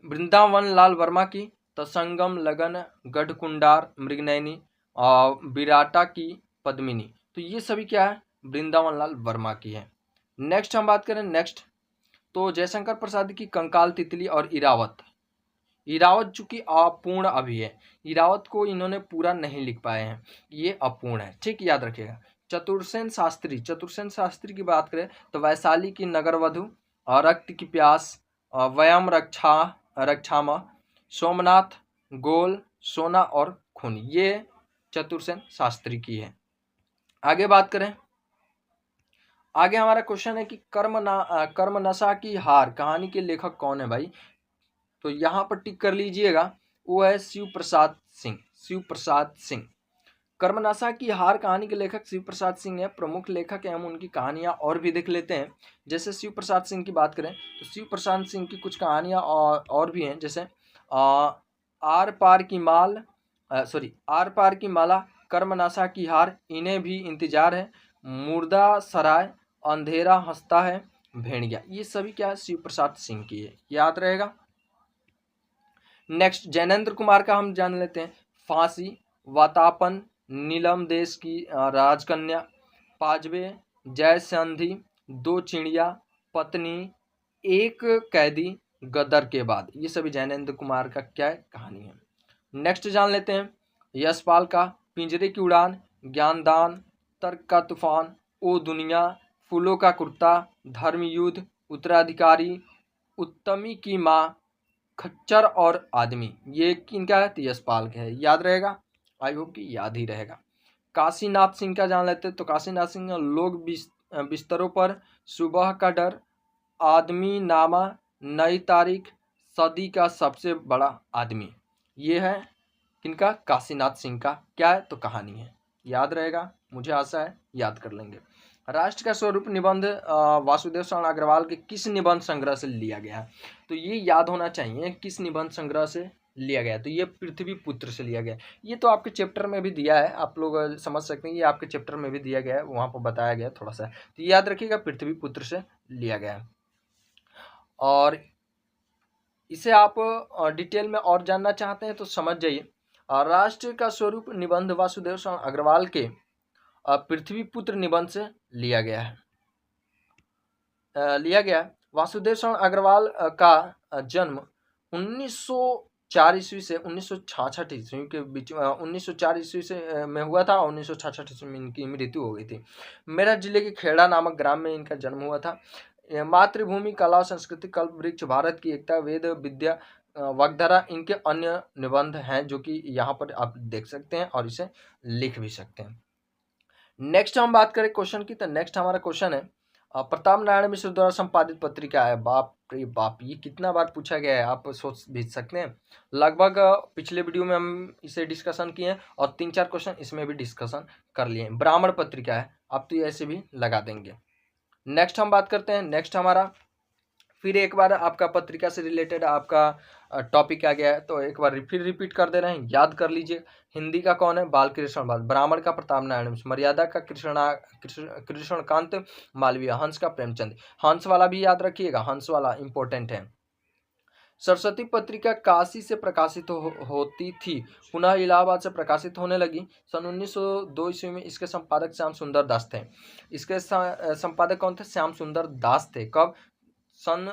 वृंदावन लाल वर्मा की, तो संगम, लगन, गढ़कुंडार, मृगनयनी, विराटा की पद्मिनी, तो ये सभी क्या है, वृंदावन लाल वर्मा की है। नेक्स्ट हम बात करें नेक्स्ट तो जयशंकर प्रसाद की कंकाल तितली और इरावत चूंकि अपूर्ण अभी है, इरावत को इन्होंने पूरा नहीं लिख पाए हैं, ये अपूर्ण है, ठीक, याद रखिएगा। चतुर्सेन शास्त्री की बात करें तो वैशाली की नगरवधु, रक्त की प्यास, वयम रक्षाम, सोमनाथ गोल, सोना और खून, ये चतुर्सेन शास्त्री की है। आगे बात करें, आगे हमारा क्वेश्चन है कि कर्म नशा की हार कहानी के लेखक कौन है भाई? तो यहाँ पर टिक कर लीजिएगा, वो है शिव प्रसाद सिंह। शिव प्रसाद सिंह कर्मनाशा की हार कहानी के लेखक शिव प्रसाद सिंह है। प्रमुख लेखक है, हम उनकी कहानियां और भी देख लेते हैं। जैसे शिव प्रसाद सिंह की बात करें तो शिव प्रसाद सिंह की कुछ कहानियां और भी हैं, जैसे आर पार की आर पार की माला, कर्मनाशा की हार, इन्हें भी इंतजार है, मुर्दा सराय, अंधेरा हंसता है, भेड़िया, ये सभी क्या है? शिव प्रसाद सिंह की है, याद रहेगा। नेक्स्ट जैनेन्द्र कुमार का हम जान लेते हैं। फांसी, वातापन, नीलम देश की राजकन्या, पांचवे, जय संधि, दो चिड़िया, पत्नी, एक कैदी, गदर के बाद, ये सभी जैनेन्द्र कुमार का क्या है? कहानी है। नेक्स्ट जान लेते हैं यशपाल का पिंजरे की उड़ान, ज्ञानदान, तर्क का तूफान, ओ दुनिया, फूलों का कुर्ता, धर्मयुद्ध, उत्तराधिकारी, उत्तमी की माँ, खच्चर और आदमी, ये किनका है? तो यशपाल का है, याद रहेगा। आई होप कि याद ही रहेगा। काशीनाथ सिंह का जान लेते हैं। तो काशीनाथ सिंह लोग बिस्तरों पर, सुबह का डर, आदमी नामा, नई तारीख, सदी का सबसे बड़ा आदमी, ये है किनका? काशीनाथ सिंह का क्या है? तो कहानी है, याद रहेगा, मुझे आशा है याद कर लेंगे। राष्ट्र का स्वरूप निबंध वासुदेव शरण अग्रवाल के किस निबंध संग्रह से लिया गया है? तो ये याद होना चाहिए, किस निबंध संग्रह से लिया गया है? तो ये पृथ्वी पुत्र से लिया गया है। ये तो आपके चैप्टर में भी दिया है, आप लोग समझ सकते हैं, ये आपके चैप्टर में भी दिया गया है, वहाँ पर बताया गया है थोड़ा सा, तो याद रखिएगा, पृथ्वी पुत्र से लिया गया है। और इसे आप डिटेल में और जानना चाहते हैं तो समझ जाइए। राष्ट्र का स्वरूप निबंध वासुदेव शरण अग्रवाल के पृथ्वी पुत्र निबंध से लिया गया है। वासुदेव शरण अग्रवाल का जन्म 1904 ईस्वी से 1966 ईस्वी के बीच 1904 ईस्वी से में हुआ था, और 1966 ईस्वी में इनकी मृत्यु हो गई थी। मेरठ जिले के खेड़ा नामक ग्राम में इनका जन्म हुआ था। मातृभूमि, कला, संस्कृति, कल्प वृक्ष, भारत की एकता, वेद विद्या, वाग्धारा, इनके अन्य निबंध हैं जो कि यहाँ पर आप देख सकते हैं और इसे लिख भी सकते हैं। नेक्स्ट हम बात करें क्वेश्चन की, तो नेक्स्ट हमारा क्वेश्चन है प्रताप नारायण मिश्र द्वारा संपादित पत्रिका है। बाप रे बाप, ये कितना बार पूछा गया है, आप सोच भी सकते हैं। लगभग पिछले वीडियो में हम इसे डिस्कशन किए हैं और 3-4 क्वेश्चन इसमें भी डिस्कशन कर लिए हैं। ब्राह्मण पत्रिका है, आप तो ऐसे भी लगा देंगे। नेक्स्ट हम बात करते हैं, नेक्स्ट हमारा फिर एक बार आपका पत्रिका से रिलेटेड आपका टॉपिक आ गया है, तो एक बार फिर रिपीट कर दे रहे हैं, याद कर लीजिए। हिंदी का कौन है? बाल कृष्ण बाल। ब्राह्मण का प्रताप नारायण मिश्र। मर्यादा का कृष्णकांत मालवीय। हंस का प्रेमचंद। हंस वाला भी याद रखिएगा, हंस वाला इंपॉर्टेंट है। सरस्वती पत्रिका काशी से प्रकाशित होती थी, पुनः इलाहाबाद से प्रकाशित होने लगी। सन 1902 ईस्वी में इसके संपादक श्याम सुंदर दास थे। इसके संपादक कौन थे? श्याम सुंदर दास थे। कब? सन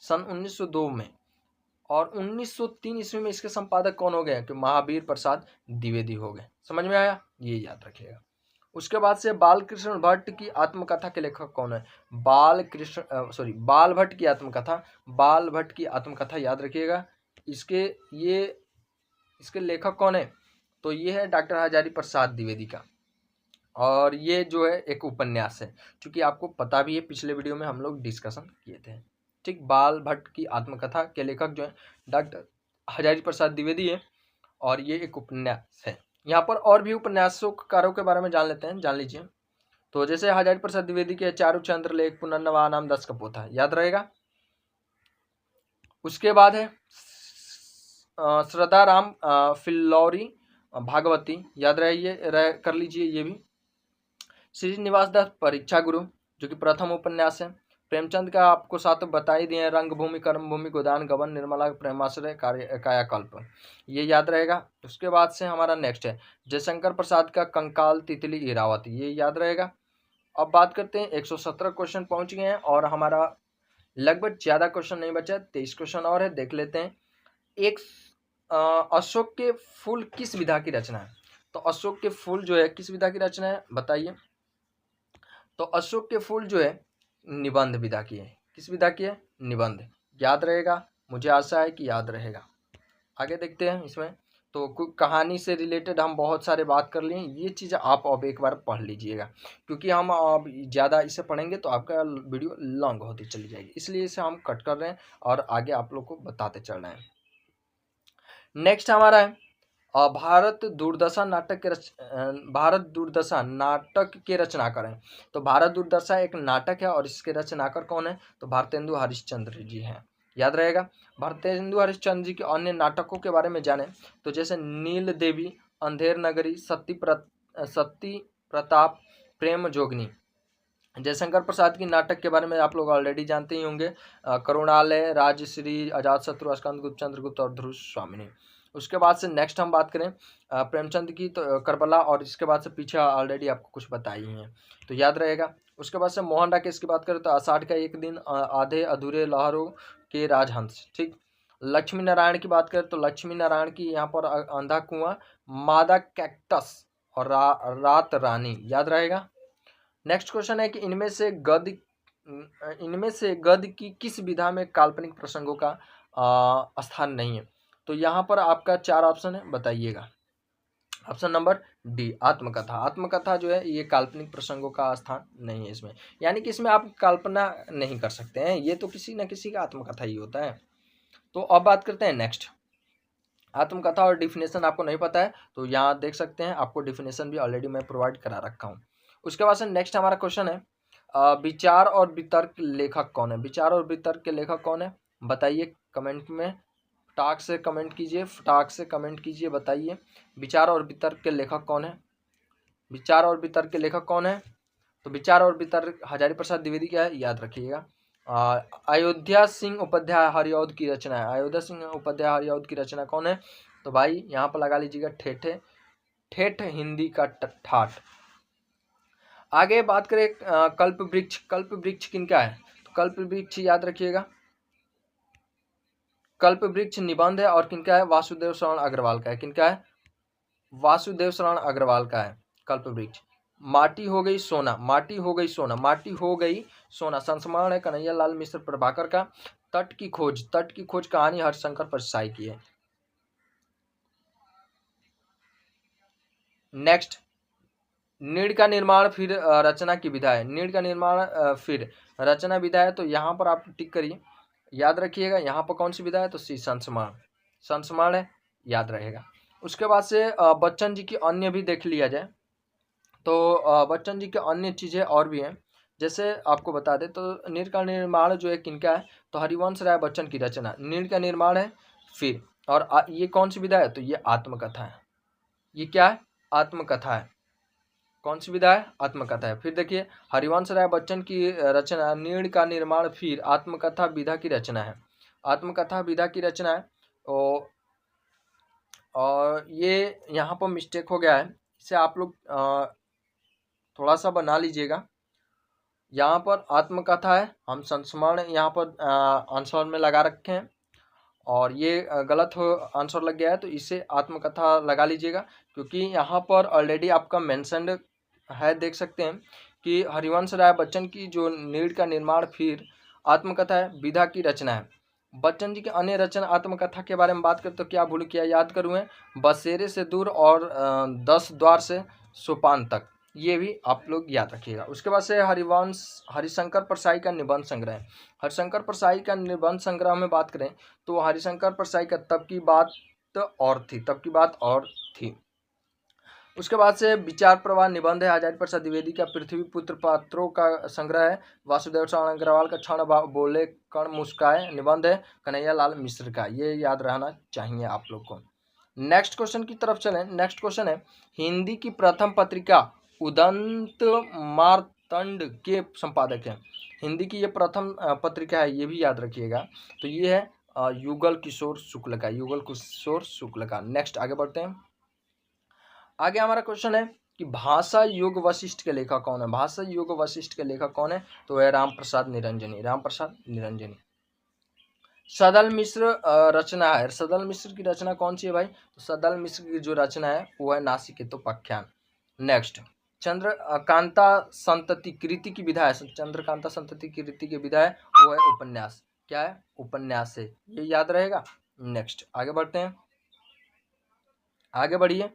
1902 में। और 1903 ईस्वी में इसके संपादक कौन हो गए? कि महावीर प्रसाद द्विवेदी हो गए। समझ में आया? ये याद रखिएगा। उसके बाद से बालकृष्ण भट्ट की आत्मकथा के लेखक कौन है? बाल भट्ट की आत्मकथा, बाल भट्ट की आत्मकथा याद रखिएगा। इसके लेखक कौन है? तो ये है डॉक्टर हजारी प्रसाद द्विवेदी का। और ये जो है एक उपन्यास है, क्योंकि आपको पता भी है, पिछले वीडियो में हम लोग डिस्कशन किए थे। ठीक, बाल भट्ट की आत्मकथा के लेखक जो है डॉक्टर हजारी प्रसाद द्विवेदी है, और ये एक उपन्यास है। यहाँ पर और भी उपन्यासकारों के बारे में जान लेते हैं, जान लीजिए। तो जैसे हजारी प्रसाद द्विवेदी के चारुचंद्र लेख, पुनर्नवा नाम 10 का पोथा, याद रहेगा। उसके बाद है श्रद्धा राम फिल्लौरी भागवती, याद कर लीजिए ये भी। श्रीनिवास दास परीक्षा गुरु, जो कि प्रथम उपन्यास है। प्रेमचंद का आपको साथ बता ही दिए, रंगभूमि, कर्मभूमि, गोदान, गबन, निर्मला, प्रेमाश्रय, कायाकल्प, ये याद रहेगा। उसके बाद से हमारा नेक्स्ट है जयशंकर प्रसाद का कंकाल, तितली, इरावत, ये याद रहेगा। अब बात करते हैं, 117 क्वेश्चन पहुंच गए हैं और हमारा लगभग ज़्यादा क्वेश्चन नहीं बचा, 23 क्वेश्चन और है, देख लेते हैं। एक अशोक के फूल किस विधा की रचना है? तो अशोक के फूल जो है किस विधा की रचना है, बताइए। तो अशोक के फूल जो है निबंध विधा की है। किस विधा की है? निबंध। याद रहेगा, मुझे आशा है कि याद रहेगा। आगे देखते हैं इसमें। तो कहानी से रिलेटेड हम बहुत सारे बात कर लिए, ये चीज़ आप अब एक बार पढ़ लीजिएगा, क्योंकि हम अब ज़्यादा इसे पढ़ेंगे तो आपका वीडियो लॉन्ग होती चली जाएगी, इसलिए इसे हम कट कर रहे हैं और आगे आप लोग को बताते चल रहे हैं। नेक्स्ट हमारा है भारत दूरदर्शन नाटक के रचनाकार हैं। तो भारत दूरदर्शन एक नाटक है और इसके रचनाकार कौन है? तो भारतेंदु हरिश्चंद्र जी हैं, याद रहेगा। भारतेंदु हरिश्चंद्र जी के अन्य नाटकों के बारे में जाने तो जैसे नील देवी, अंधेर नगरी, सती प्रताप, प्रेम जोगनी। जयशंकर प्रसाद की नाटक के बारे में आप लोग ऑलरेडी जानते ही होंगे, करुणालय, राजश्री, अजातशत्रु, स्कंदगुप्त, चंद्रगुप्त और ध्रुव स्वामिनी। उसके बाद से नेक्स्ट हम बात करें प्रेमचंद की, तो करबला, और इसके बाद से पीछे ऑलरेडी आपको कुछ बताई ही हैं, तो याद रहेगा। उसके बाद से मोहन राकेश की बात करें तो आषाढ़ का एक दिन, आधे अधूरे लहरों के राजहंस, ठीक। लक्ष्मी नारायण की बात करें तो लक्ष्मी नारायण की यहाँ पर अंधा कुआं, मादा कैक्टस और रात रानी, याद रहेगा। नेक्स्ट क्वेश्चन है कि इनमें से गद्य की किस विधा में काल्पनिक प्रसंगों का स्थान नहीं है? तो यहाँ पर आपका 4 ऑप्शन है, बताइएगा। ऑप्शन नंबर डी, आत्मकथा। आत्मकथा जो है ये काल्पनिक प्रसंगों का स्थान नहीं है इसमें, यानी कि इसमें आप कल्पना नहीं कर सकते हैं, ये तो किसी न किसी का आत्मकथा ही होता है। तो अब बात करते हैं नेक्स्ट, आत्मकथा और डिफिनेशन आपको नहीं पता है तो यहाँ देख सकते हैं, आपको डिफिनेशन भी ऑलरेडी मैं प्रोवाइड करा रखा हूँ। उसके बाद से नेक्स्ट हमारा क्वेश्चन है विचार और वितर्क लेखक कौन है? विचार और वितर्क के लेखक कौन है? बताइए कमेंट में, फटाक से कमेंट कीजिए, फटाक से कमेंट कीजिए, बताइए विचार और वितर्क के लेखक कौन है? विचार और वितर्क के लेखक कौन है? तो विचार और वितर्क हजारी प्रसाद द्विवेदी क्या है, याद रखिएगा। अयोध्या सिंह उपाध्याय हरिऔध की रचना है। अयोध्या सिंह उपाध्याय हरिऔध की रचना कौन है? तो भाई यहाँ पर लगा लीजिएगा ठेठे, ठेठ हिंदी का ठाठ। आगे बात करें कल्प वृक्ष। कल्प वृक्ष किनका है? तो कल्प वृक्ष याद रखिएगा, कल्प वृक्ष निबंध है और किनका है? वासुदेव शरण अग्रवाल का है। किनका है? वासुदेव शरण अग्रवाल का है कल्प वृक्ष। माटी हो गई सोना, माटी हो गई सोना, माटी हो गई सोना संस्मरण है कन्हैया लाल मिश्र प्रभाकर का। तट की खोज, तट की खोज कहानी हरिशंकर परसाई की है। नेक्स्ट, नीड़ का निर्माण फिर रचना की विधा है। नीड़ का निर्माण फिर रचना विधा है, तो यहाँ पर आप टिक करिए, याद रखिएगा। यहाँ पर कौन सी विधा है? तो सी संस्मरण, संस्मरण है, याद रहेगा। उसके बाद से बच्चन जी की अन्य भी देख लिया जाए तो बच्चन जी के अन्य चीज़ें और भी हैं, जैसे आपको बता दें तो नीड़ का निर्माण जो है किनका है? तो हरिवंश राय बच्चन की रचना नीड़ का निर्माण है फिर, और ये कौन सी विधा है? तो ये आत्मकथा है। ये क्या है? आत्मकथा है। कौन सी विधा है? आत्मकथा है। फिर देखिए हरिवंश राय बच्चन की रचना नीड़ का निर्माण फिर आत्मकथा विधा की रचना है। आत्मकथा विधा की रचना है। और ये यहाँ पर मिस्टेक हो गया है, इसे आप लोग थोड़ा सा बना लीजिएगा। यहाँ पर आत्मकथा है, हम संस्मरण यहाँ पर आंसर में लगा रखे हैं, और ये गलत हो आंसर लग गया है, तो इसे आत्मकथा लगा लीजिएगा, क्योंकि यहाँ पर ऑलरेडी आपका मेंशन्ड है, देख सकते हैं कि हरिवंश राय बच्चन की जो नीड़ का निर्माण फिर आत्मकथा है, विधा की रचना है। बच्चन जी के अन्य रचना आत्मकथा के बारे में बात करें तो क्या भूल किया याद करूँ है, बसेरे से दूर और 10 द्वार से सोपान तक, ये भी आप लोग याद रखिएगा। उसके बाद से हरिशंकर परसाई का निबंध संग्रह है। हरिशंकर परसाई का निबंध संग्रह में बात करें तो हरिशंकर परसाई का तब की बात और थी, तब की बात और थी। उसके बाद से विचार प्रवाह निबंध है आचार्य प्रसाद द्विवेदी का। पृथ्वी पुत्र पात्रों का संग्रह है वासुदेव शरण अग्रवाल का। क्षण बोले कण मुस्काए निबंध है कन्हैया लाल मिश्र का। ये याद रहना चाहिए आप लोग को। नेक्स्ट क्वेश्चन की तरफ चलें। नेक्स्ट क्वेश्चन है हिंदी की प्रथम पत्रिका उदंत मार्तंड के संपादक हैं। हिंदी की ये प्रथम पत्रिका है, ये भी याद रखिएगा। तो ये है युगल किशोर शुक्ल का, युगल किशोर शुक्ल का। नेक्स्ट आगे बढ़ते हैं। आगे हमारा क्वेश्चन है कि भाषा युग वशिष्ठ के लेखक कौन है? भाषा युग वशिष्ठ के लेखक कौन है? तो है राम प्रसाद निरंजनी, राम प्रसाद निरंजनी। सदल मिश्र रचना है। सदल मिश्र की रचना कौन सी है भाई? तो सदल मिश्र की जो रचना है वो है नासिकेतोपाख्यान। नेक्स्ट, चंद्रकांता संतति कृति की विधा है। चंद्रकांता संतति कृति की विधा है वो है उपन्यास। क्या है? उपन्यास है, ये याद रहेगा। नेक्स्ट आगे बढ़ते हैं, आगे बढ़िए।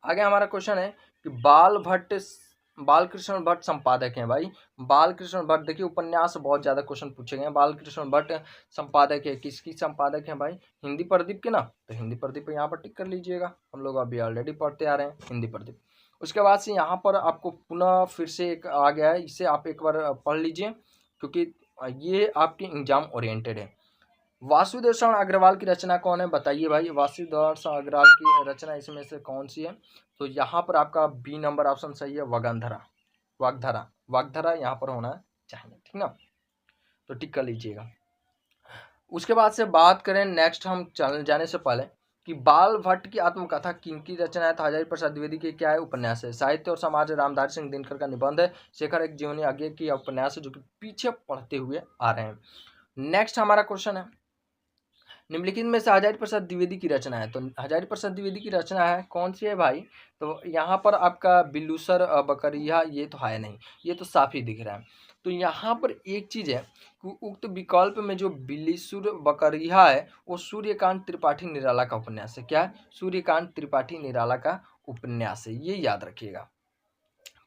आगे हमारा क्वेश्चन है कि बालकृष्ण भट्ट संपादक हैं भाई। बालकृष्ण भट्ट, देखिए उपन्यास बहुत ज्यादा क्वेश्चन पूछे गए हैं। बालकृष्ण भट्ट संपादक है, किसकी संपादक है भाई? हिंदी प्रदीप के ना, तो हिंदी प्रदीप यहाँ पर टिक कर लीजिएगा, हम लोग अभी ऑलरेडी पढ़ते आ रहे हैं हिंदी प्रदीप। उसके बाद से यहाँ पर आपको पुनः फिर से एक आ गया है, इसे आप एक बार पढ़ लीजिए क्योंकि ये आपके एग्जाम ओरिएंटेड है। वासुदेव शरण अग्रवाल की रचना कौन है? बताइए भाई, वासुदेव शरण अग्रवाल की रचना इसमें से कौन सी है? तो यहाँ पर आपका बी नंबर ऑप्शन सही है, वगंधरा, वाग्धारा, वाग्धारा यहाँ पर होना चाहिए, ठीक ना, तो टिक कर लीजिएगा। उसके बाद से बात करें नेक्स्ट, हम चल जाने से पहले कि बाल भट्ट की आत्मकथा किनकी रचना है? तो हजारी प्रसाद द्विवेदी की क्या है? उपन्यास है। साहित्य और समाज रामधारी सिंह दिनकर का निबंध है। शेखर एक जीवनी आगे की उपन्यास है, जो कि पीछे पढ़ते हुए आ रहे हैं। नेक्स्ट हमारा क्वेश्चन है, निम्नलिखित में से हजारी प्रसाद द्विवेदी की रचना है। तो हजारी प्रसाद द्विवेदी की रचना है कौन सी है भाई? तो यहाँ पर आपका बिल्लूसर बकरिया ये तो है नहीं, ये तो साफ ही दिख रहा है। तो यहाँ पर एक चीज है कि उक्त विकल्प में जो बिल्लीसुर बकरिया है वो सूर्यकांत त्रिपाठी निराला का उपन्यास है। क्या है? सूर्यकांत त्रिपाठी निराला का उपन्यास है, ये याद रखिएगा,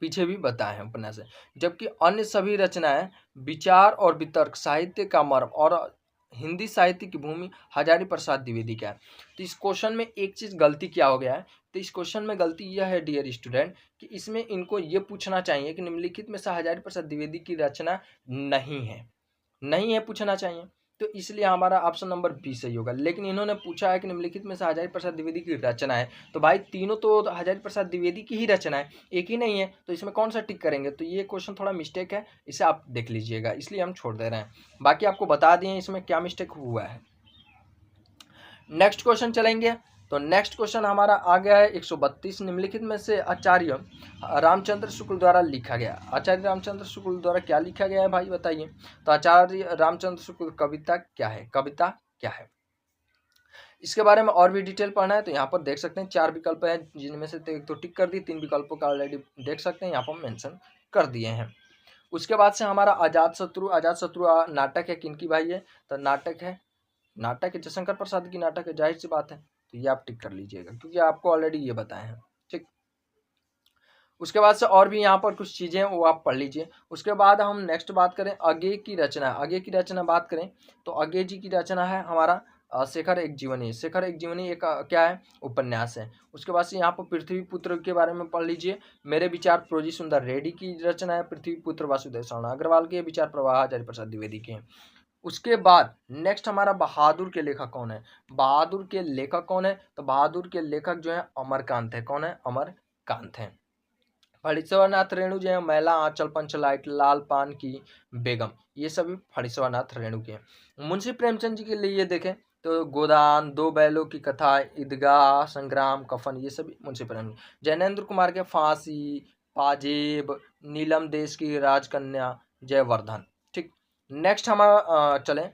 पीछे भी बताए हैं उपन्यास है। जबकि अन्य सभी रचनाएं विचार और वितर्क, साहित्य का मर्म और हिंदी साहित्य की भूमि हजारी प्रसाद द्विवेदी का है। तो इस क्वेश्चन में एक चीज गलती क्या हो गया है? तो इस क्वेश्चन में गलती यह है डियर स्टूडेंट कि इसमें इनको ये पूछना चाहिए कि निम्नलिखित में से हजारी प्रसाद द्विवेदी की रचना नहीं है, नहीं है पूछना चाहिए, तो इसलिए हमारा ऑप्शन नंबर बी सही होगा। लेकिन इन्होंने पूछा है कि निम्नलिखित में से हजारी प्रसाद द्विवेदी की रचना है, तो भाई तीनों तो हजारी प्रसाद द्विवेदी की ही रचना है, एक ही नहीं है, तो इसमें कौन सा टिक करेंगे? तो ये क्वेश्चन थोड़ा मिस्टेक है, इसे आप देख लीजिएगा, इसलिए हम छोड़ दे रहे हैं। बाकी आपको बता दिए इसमें क्या मिस्टेक हुआ है। नेक्स्ट क्वेश्चन चलेंगे, तो नेक्स्ट क्वेश्चन हमारा आ गया है 132। निम्नलिखित में से आचार्य रामचंद्र शुक्ल द्वारा लिखा गया, आचार्य रामचंद्र शुक्ल द्वारा क्या लिखा गया है भाई बताइए? तो आचार्य रामचंद्र शुक्ल कविता क्या है? कविता क्या है? इसके बारे में और भी डिटेल पढ़ना है तो यहाँ पर देख सकते हैं, 4 विकल्प हैं जिनमें से एक तो टिक कर दी, 3 विकल्पों का ऑलरेडी देख सकते हैं यहाँ पर मेंशन कर दिए हैं। उसके बाद से हमारा अजातशत्रु नाटक है, किनकी भाई है? तो नाटक है, नाटक है जयशंकर प्रसाद की नाटक है, जाहिर सी बात है, तो ये आप टिक कर लीजिएगा क्योंकि आपको ऑलरेडी ये बताए हैं, ठीक। उसके बाद से और भी यहाँ पर कुछ चीजें वो आप पढ़ लीजिए। उसके बाद हम नेक्स्ट बात करें अगे की रचना, अगे की रचना बात करें तो अगे जी की रचना है हमारा शेखर एक जीवनी। शेखर एक जीवनी एक क्या है? उपन्यास है। उसके बाद से यहाँ पर पृथ्वी पुत्र के बारे में पढ़ लीजिए, मेरे विचार प्रोजी सुंदर रेड्डी की रचना है। पृथ्वी पुत्र वासुदेव शरण अग्रवाल के, विचार प्रवाह हजारी प्रसाद द्विवेदी के। उसके बाद नेक्स्ट हमारा बहादुर के लेखक कौन है? बहादुर के लेखक कौन है? तो बहादुर के लेखक जो है अमरकांत है। कौन है? अमरकांत है। फणीश्वरनाथ रेणु जो है मैला आंचल पंचलाइट लाल पान की बेगम, ये सभी फणीश्वरनाथ रेणु के हैं। मुंशी प्रेमचंद जी के लिए ये देखें तो गोदान, दो बैलों की कथा, ईदगाह, संग्राम, कफन, ये सभी मुंशी प्रेमचंद। जैनेन्द्र कुमार के फांसी, पाजेब, नीलम देश की राजकन्या, जयवर्धन, ठीक। नेक्स्ट हम चलें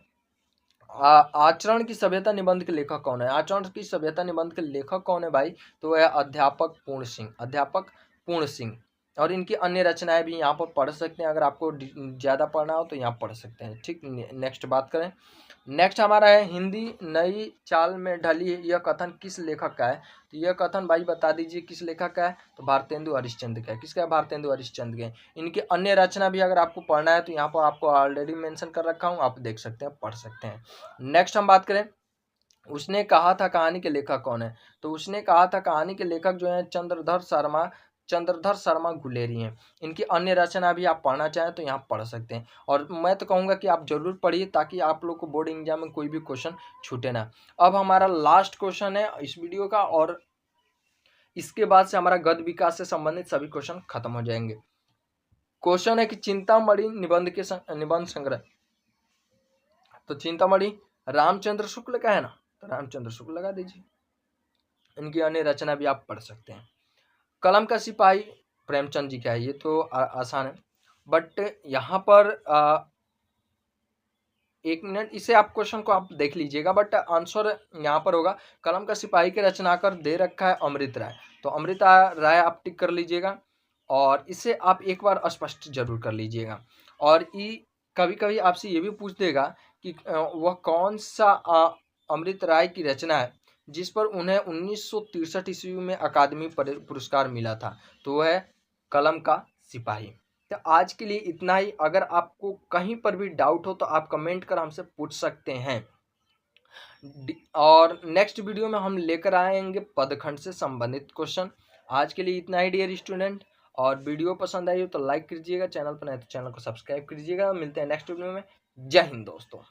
आचरण की सभ्यता निबंध के लेखक कौन है? आचरण की सभ्यता निबंध के लेखक कौन है भाई? तो वह अध्यापक पूर्ण सिंह, अध्यापक पूर्ण सिंह। और इनकी अन्य रचनाएं भी यहाँ पर पढ़ सकते हैं, अगर आपको ज़्यादा पढ़ना हो तो यहाँ पढ़ सकते हैं, ठीक। नेक्स्ट बात करें, नेक्स्ट हमारा है हिंदी नई चाल में ढली, यह कथन किस लेखक का है? तो यह कथन भाई बता दीजिए किस लेखक का है? तो भारतेंदु हरिश्चंद्र का है। किसका है? भारतेंदु हरिश्चंद्र के। इनके अन्य रचना भी अगर आपको पढ़ना है तो यहाँ पर आपको ऑलरेडी मेंशन कर रखा हूँ, आप देख सकते हैं, पढ़ सकते हैं। नेक्स्ट हम बात करें उसने कहा था कहानी के लेखक कौन है? तो उसने कहा था कहानी के लेखक जो है चंद्रधर शर्मा गुलेरी हैं। इनकी अन्य रचना भी आप पढ़ना चाहें तो यहाँ पढ़ सकते हैं, और मैं तो कहूँगा कि आप जरूर पढ़िए ताकि आप लोग को बोर्ड एग्जाम में कोई भी क्वेश्चन छूटे ना। अब हमारा लास्ट क्वेश्चन है इस वीडियो का, और इसके बाद से हमारा गद्य विकास से संबंधित सभी क्वेश्चन खत्म हो जाएंगे। क्वेश्चन है कि चिंतामणि निबंध के निबंध संग्रह, तो चिंतामणि रामचंद्र शुक्ल का है ना, तो रामचंद्र शुक्ल लगा दीजिए। इनकी अन्य रचना भी आप पढ़ सकते हैं। कलम का सिपाही प्रेमचंद जी का है, ये तो आसान है, बट यहाँ पर एक मिनट, इसे आप क्वेश्चन को आप देख लीजिएगा, बट आंसर यहाँ पर होगा कलम का सिपाही के रचनाकार दे रखा है अमृत राय, तो अमृत राय आप टिक कर लीजिएगा, और इसे आप एक बार स्पष्ट जरूर कर लीजिएगा। और कभी कभी आपसे ये भी पूछ देगा कि वह कौन सा अमृत राय की रचना है जिस पर उन्हें 1963 ईस्वी में अकादमी पुरस्कार मिला था, तो वह है कलम का सिपाही। तो आज के लिए इतना ही। अगर आपको कहीं पर भी डाउट हो तो आप कमेंट कर हमसे पूछ सकते हैं। और नेक्स्ट वीडियो में हम लेकर आएंगे पदखंड से संबंधित क्वेश्चन। आज के लिए इतना ही डियर स्टूडेंट। और वीडियो पसंद आई हो तो लाइक कीजिएगा, चैनल पर नए तो चैनल को सब्सक्राइब कीजिएगा। मिलते हैं नेक्स्ट वीडियो में। जय हिंद दोस्तों।